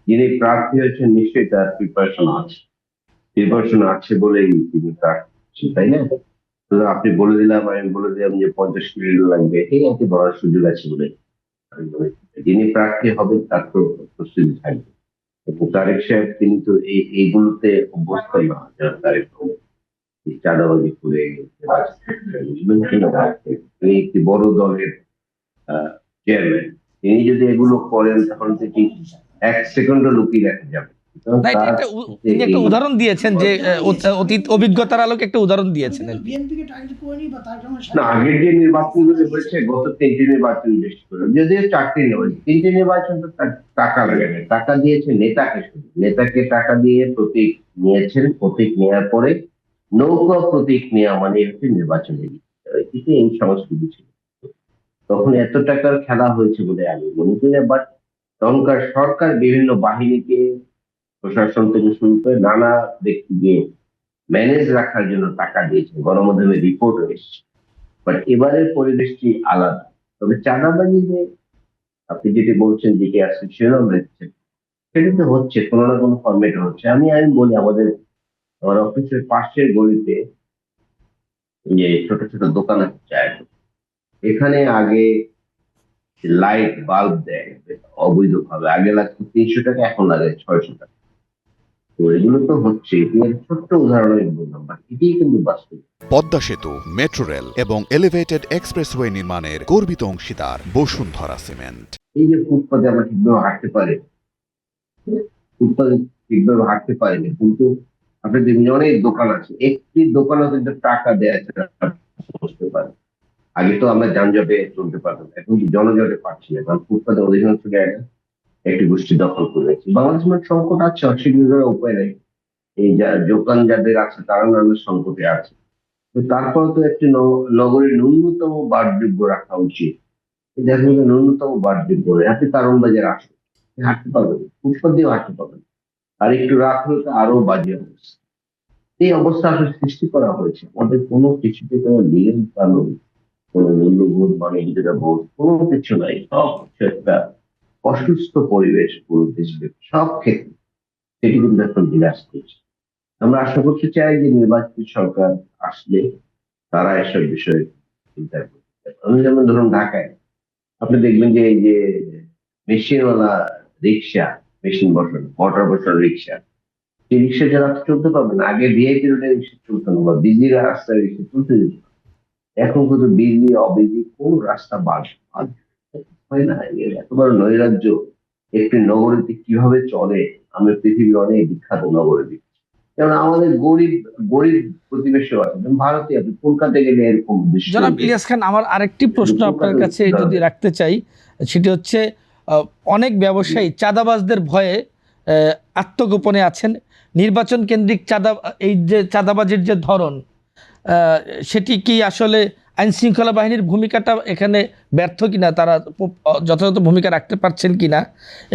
যিনি প্রার্থী হয়েছেন নিশ্চয়ই তার প্রিপারেশন আছে বলেই তিনি প্রার্থী, তাই না? তো আপনি বলে দিলাম, আমি বলে দিলাম যে 50 মিনিট লাগবে, ঠিক আছে, বলার সুযোগ আছে বলে আমি মনে করি। যিনি প্রার্থী হবে তার তো প্রস্তুতি থাকবে। এবং তারেক সাহেব তিনি তো এইগুলোতে অভ্যস্ত না, যারা তারেক রহমান এই চাঁদাবাজি করে তিনি একটি বড় দলের চেয়ারম্যান। তিনি যদি এগুলো করেন তখন তো ঠিক 1 সেকেন্ডও লুকিয়ে রাখা যাবে, সুতরাং না, এটা তার একটা সাথে তিনি একটা এই উদাহরণ দিয়েছেন যে অতীত অভিজ্ঞতার আলোকে একটা উদাহরণ দিয়েছেন আর কি। বিএনপিকে টার্গেট করেনি বা তার জন্য না, আগের যে নির্বাচনগুলো হয়েছে, গত 3টি নির্বাচন বেশি করে, যদিও 4টি নির্বাচন, 3টি নির্বাচন তো তার টাকা লাগে না, টাকা দিয়েছে নেতাকে, শুধু নেতাকে টাকা দিয়ে প্রতীক নিয়েছেন, প্রতীক নেওয়ার পরে নৌকা প্রতীক নেওয়া মানে হচ্ছে নির্বাচনে জিতে, এই সংস্কৃতি ছিল। তখন এত টাকার খেলা হয়েছে বলে আমি মনে করি না। বাট তখনকার সরকার বিভিন্ন বাহিনীকে, প্রশাসন থেকে শুরু করে নানা ব্যক্তিকে ম্যানেজ রাখার জন্য টাকা দিয়েছে, গণমাধ্যমে রিপোর্ট এসেছে। বাট এবারের পরিবেশটি আলাদা। তবে চাঁদাবাজি যে আপনি যেটি বলছেন, যেটি আসছে শিরোনাম রেখেছেন, সেটা তো হচ্ছে কোনো না কোনো ফর্মেটে হচ্ছে। আমি বলি, আমার অফিসের পাশের গলিতে যে ছোট ছোট দোকান আছে চায়ের দোকান, এখানে আগে লাইট বাল্ব দেয় অবৈধভাবে, আগে লাগতো 300 টাকা, এখন লাগে 600 টাকা। তো এগুলো তো হচ্ছে, এর ছোট্ট উদাহরণ বললাম, বাট এটাই কিন্তু বাস্তব। পদ্মা সেতু, মেট্রো রেল এবং এলিভেটেড এক্সপ্রেসওয়ে নির্মাণের গর্বিত অংশীদার বসুন্ধরা সিমেন্ট। এই যে ফুটপাতে আমরা ঠিকভাবে হাঁটতে পারি, ফুটপাতে ঠিকভাবে হাঁটতে পারি না, কিন্তু আপনি দেখবেন যে অনেক দোকান আছে, একটি দোকানও কিন্তু টাকা দেওয়া ছাড়া বসতে পারে। আগে তো আমরা যানজটে চলতে পারতাম, এখন কি জনজটে পারছি না, কারণ ফুটপাতে অধিকাংশ জায়গা একটি গোষ্ঠী দখল করে রেখেছে। বাংলাদেশের মধ্যে সংকট আছে, অস্বীকার করার উপায় নেই। এই দোকান যাদের আছে তারা নানা সংকটে আছে। তো তারপর তো একটি নগরীর ন্যূনতম বাসযোগ্য রাখা উচিত। দেখেন যে ন্যূনতম বাসযোগ্য আপনি কারণ বাজার আসুন, আপনি হাঁটতে পারবেন, ফুটপাত দিয়েও হাঁটতে পারবেন। আর একটু রাত হলে তো আরো বাজে অবস্থা। এই অবস্থা আসলে সৃষ্টি করা হয়েছে, আমাদের কোনো কিছুতে কোনো নিয়ম কানুন, কোনো মূল্যবোধ মানে যেটা বোধ, কোনো কিছু নাই, সব হচ্ছে একটা অসুস্থ পরিবেশ পুরো দেশে সব ক্ষেত্রে। সেটি কিন্তু এখন বিরাজ করছে। আমরা আশা করতে চাই যে নির্বাচিত সরকার আসলে তারা এসব বিষয়ে চিন্তা করতে। আমি যেমন ধরুন ঢাকায় আপনি দেখবেন যে এই যে মেশিনওয়ালা রিক্সা, মেশিন বসানো, মোটর বসানো রিক্সা, সেই রিক্সা যারা চলতে পারবে না, আগে ভিআইপি রোডে রিক্সা চলতো না বা বিজি রাস্তায় রিক্সা চলতে যেত না। এখন কিন্তু বিজি অবিজি কোন রাস্তা বাদ বাদ হয় না। এত বড় নৈরাজ্য একটি নগরীতে কিভাবে চলে, আমি পৃথিবীর অনেক বিখ্যাত নগরে দেখি। যেমন আমাদের গরিব গরিব প্রতিবেশীও আছে, যেমন ভারতে আপনি কলকাতায় গেলে এরকম দৃশ্য জনাব দেখবেন। ইলিয়াস খান, আমার আরেকটি কিন্তু প্রশ্ন আপনার কলকাতার কাছে যদি উদাহরণ রাখতে চাই, সেটি হচ্ছে অনেক ব্যবসায়ী চাঁদাবাজদের ভয়ে আত্মগোপনে আছেন। নির্বাচন কেন্দ্রিক এই যে চাঁদাবাজির যে ধরন, আহ, সেটি কি আসলে আইন শৃঙ্খলা বাহিনীর ভূমিকাটা এখানে ব্যর্থ কিনা, তারা যথাযথ ভূমিকা রাখতে পারছেন কিনা,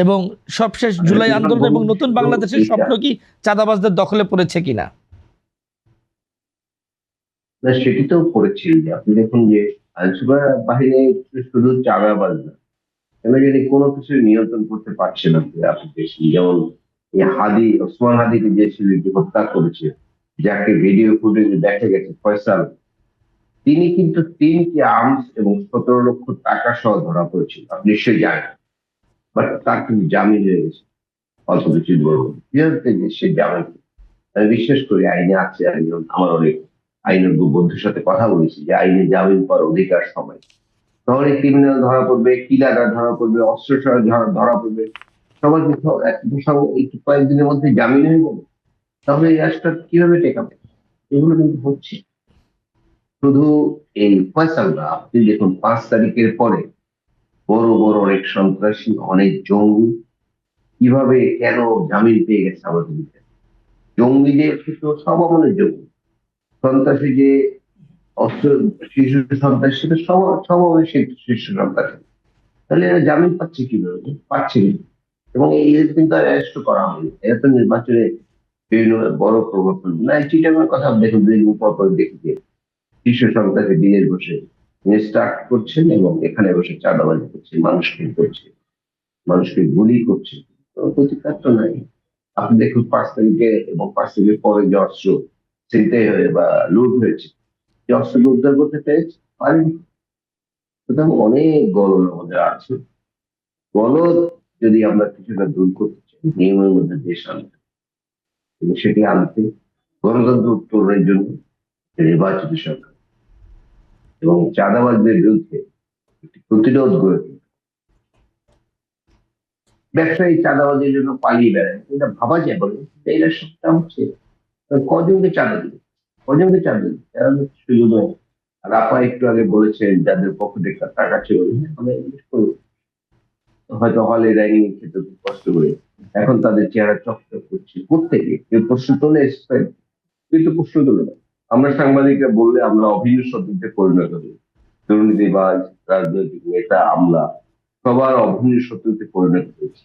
এবং সবশেষ জুলাই আন্দোলন এবং নতুন বাংলাদেশের স্বপ্ন কি চাঁদাবাজদের দখলে পড়েছে কিনা? না, সেটি তো করেছি। যে আপনি দেখুন যে আইনশৃঙ্খলা বাহিনী শুধু চাঁদাবাজ না, কেন জানি কোনো কিছু নিয়ন্ত্রণ করতে পারছে না। আপনি দেখছেন যেমন এই ওসমান হাদিকে যে ছেলেটি হত্যা করেছে, যাকে ভিডিও ফুটেজে দেখা গেছে ফয়সাল, তিনি কিন্তু 3টি আর্মস এবং 17 লক্ষ টাকা সহ ধরা পড়েছিল, আপনি নিশ্চয়ই জানেন। বাট তার কিন্তু জামিন হয়ে গেছে অল্প কিছু বলবো, সে জামিন। আমি বিশ্বাস করি আইনে আছে, আমার অনেক আইনজ্ঞ বন্ধুর সাথে কথা বলেছি যে আইনে জামিন পাওয়ার অধিকার সবাই। তাহলে ক্রিমিনাল ধরা পড়বে, কিলাররা ধরা পড়বে, অস্ত্র সহ ধরা পড়বে, সবার কিন্তু একটু কয়েকদিনের মধ্যে জামিন হয়ে যাবে। তাহলে এই রাষ্ট্র কিভাবে টেকাবে? এগুলো কিন্তু হচ্ছে শুধু এই ফয়সাল না, আপনি দেখুন 5 তারিখের পরে বড় বড় অনেক সন্ত্রাসী, অনেক জঙ্গি কিভাবে কেন জামিন পেয়ে গেছে আমাদের দেশে। জঙ্গিদের কিন্তু সব আমলের জঙ্গি, সন্ত্রাসী যে অস্ত্র, শিশু সন্ত্রাসী, সেটা সব আমলের শীর্ষ সন্ত্রাসী। তাহলে এরা জামিন পাচ্ছে কিভাবে? পাচ্ছে না। এবং এদের কিন্তু অ্যারেস্ট করা হয়নি, এরা তো নির্বাচনে বিভিন্ন বড় প্রভাব ফেলবে না। এই চিটাগাং কথা দেখুন, 2 দিন পর পর দেখি যে শীর্ষ সন্ত্রাসী বিদেশ বসে স্টার্ট করছেন এবং এখানে বসে চাঁদাবাজি করছে, মানুষকে করছে, মানুষকে গুলি করছে। কোনো প্রতিকার তো নাই। আপনি দেখুন 5 তারিখে এবং 5 তারিখের পরে যে অস্ত্র ছিনতাই হয়ে বা লুট হয়েছে, যে অস্ত্রগুলো উদ্ধার করতে পেরেছে পারেনি। সুতরাং অনেক গলদ আমাদের আছে। গলদ যদি আমরা কিছুটা দূর করতে চাই, নিয়মের মধ্যে দেশ আনতে, কিন্তু সেটি আনতে গণতন্ত্র উত্তরণের জন্য নির্বাচিত সরকার এবং চাঁদাবাজদের বিরুদ্ধে একটি প্রতিরোধ গড়ে তুলতে। ব্যবসায়ী চাঁদাবাজির জন্য পালিয়ে বেড়ায়, এটা ভাবা যায় বলে এই রাষ্ট্রটা হচ্ছে কজনকে চাঁদা দিবে, কজনকে চাঁদা দিবে, যারা সুযোগ নেয়। আর আপা একটু আগে বলেছেন যাদের পকেটে টাকা ছিল, আমরা জিজ্ঞেস করবো, হয়তো হলে ডাইনিং খেতে খুব কষ্ট করে, এখন তাদের চেহারা চকচক করছে কোত্থেকে, কেউ প্রশ্ন তোলে এসে, কিন্তু প্রশ্ন তোলে না। আমরা সাংবাদিকরা বললে আমরা অভিন্ন শত্রুতে পরিণত হই। দুর্নীতিবাজ, রাজনৈতিক নেতা, আমলা, সবার অভিন্ন শত্রুতে পরিণত হয়েছে।